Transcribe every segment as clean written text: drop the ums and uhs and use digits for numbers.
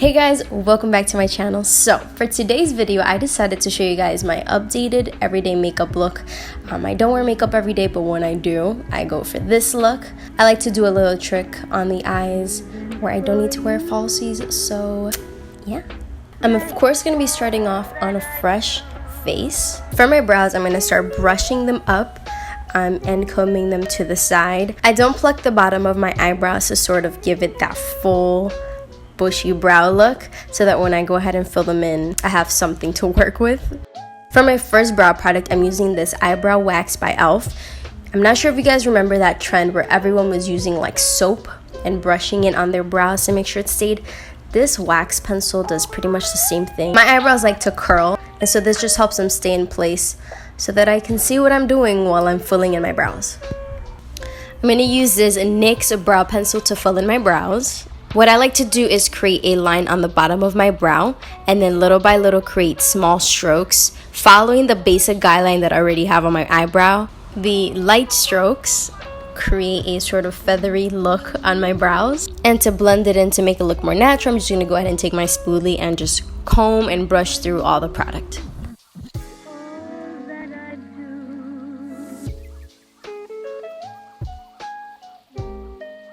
Hey guys, welcome back to my channel. So for today's video, I decided to show you guys my updated everyday makeup look. I don't wear makeup every day, but when I do, I go for this look. I like to do a little trick on the eyes where I don't need to wear falsies, so yeah. I'm of course going to be starting off on a fresh face. For my brows, I'm going to start brushing them up and combing them to the side. I don't pluck the bottom of my eyebrows to sort of give it that full bushy brow look, so that when I go ahead and fill them in, I have something to work with. For my first brow product, I'm using this Eyebrow Wax by e.l.f. I'm not sure if you guys remember that trend where everyone was using like soap and brushing it on their brows to make sure it stayed. This wax pencil does pretty much the same thing. My eyebrows like to curl, and so this just helps them stay in place so that I can see what I'm doing while I'm filling in my brows. I'm going to use this NYX brow pencil to fill in my brows. What I like to do is create a line on the bottom of my brow and then little by little create small strokes following the basic guideline that I already have on my eyebrow. The light strokes create a sort of feathery look on my brows, and to blend it in to make it look more natural, I'm just going to go ahead and take my spoolie and just comb and brush through all the product.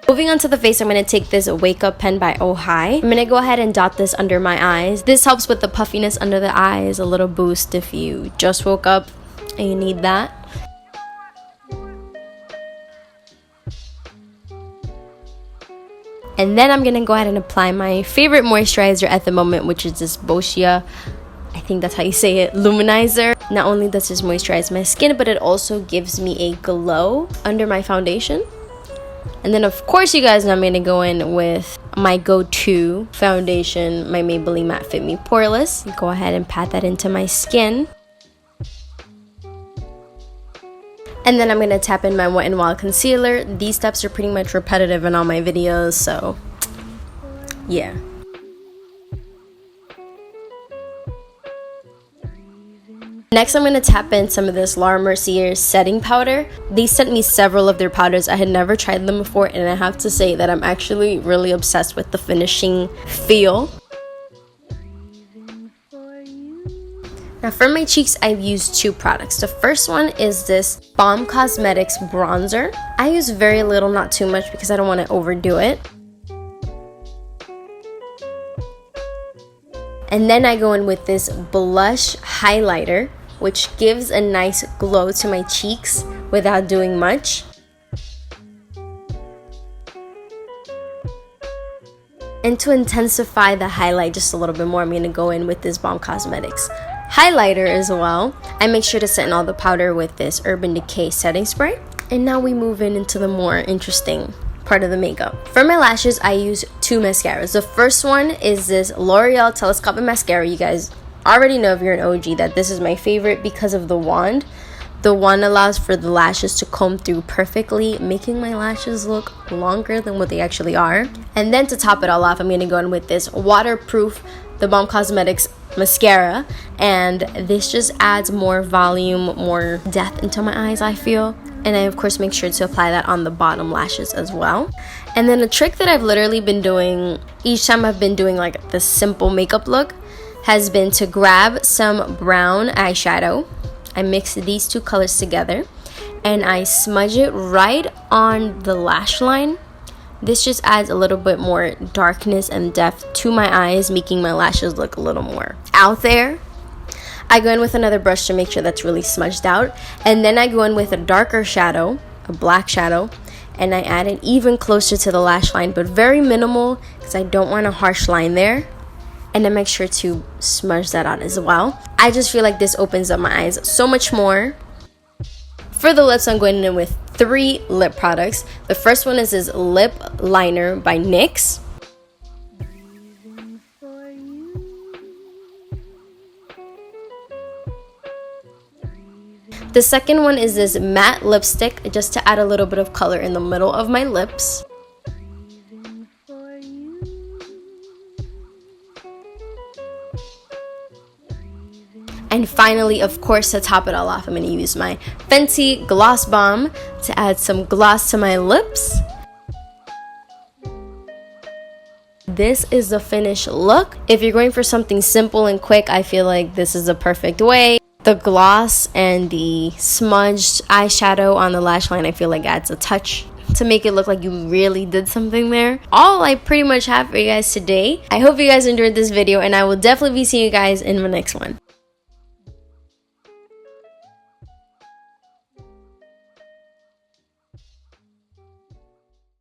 Moving on to the face, I'm going to take this Wake Up pen by ohii. I'm going to go ahead and dot this under my eyes. This helps with the puffiness under the eyes, a little boost if you just woke up and you need that. And then I'm going to go ahead and apply my favorite moisturizer at the moment, which is this Boscia, I think that's how you say it, luminizer. Not only does this moisturize my skin, but it also gives me a glow under my foundation. And then of course you guys know I'm going to go in with my go-to foundation, my Maybelline Matte Fit Me Poreless. Go ahead and pat that into my skin. And then I'm going to tap in my Wet n Wild concealer. These steps are pretty much repetitive in all my videos, so yeah. Next, I'm going to tap in some of this Mercier setting powder. They sent me several of their powders. I had never tried them before, and I have to say that I'm actually really obsessed with the finishing feel. Now for my cheeks, I've used two products. The first one is this Balm Cosmetics bronzer. I use very little, not too much, because I don't want to overdo it. And then I go in with this blush highlighter, which gives a nice glow to my cheeks without doing much. And to intensify the highlight just a little bit more, I'm going to go in with this Balm Cosmetics highlighter as well. I make sure to set in all the powder with this Urban Decay setting spray. And now we move into the more interesting part of the makeup. For my lashes, I use two mascaras. The first one is this L'Oreal Telescopic Mascara. You guys already know, if you're an OG, that this is my favorite because of the wand. The wand allows for the lashes to comb through perfectly, making my lashes look longer than what they actually are. And then to top it all off, I'm going to go in with this waterproof The Balm Cosmetics mascara, and this just adds more volume, more depth into my eyes, I feel. And I of course make sure to apply that on the bottom lashes as well. And then a trick that I've literally been doing each time I've been doing like the simple makeup look has been to grab some brown eyeshadow. I mix these two colors together and I smudge it right on the lash line. This just adds a little bit more darkness and depth to my eyes, making my lashes look a little more out there. I go in with another brush to make sure that's really smudged out. And then I go in with a darker shadow, a black shadow, and I add it even closer to the lash line, but very minimal because I don't want a harsh line there. And then make sure to smudge that out as well. I just feel like this opens up my eyes so much more. For the lips, I'm going in with three lip products. The first one is this lip liner by NYX. The second one is this matte lipstick, just to add a little bit of color in the middle of my lips. And finally, of course, to top it all off, I'm going to use my Fenty Gloss Bomb to add some gloss to my lips. this is the finished look. If you're going for something simple and quick, I feel like this is the perfect way. The gloss and the smudged eyeshadow on the lash line, I feel like adds a touch to make it look like you really did something there. All I pretty much have for you guys today. I hope you guys enjoyed this video, and I will definitely be seeing you guys in the next one.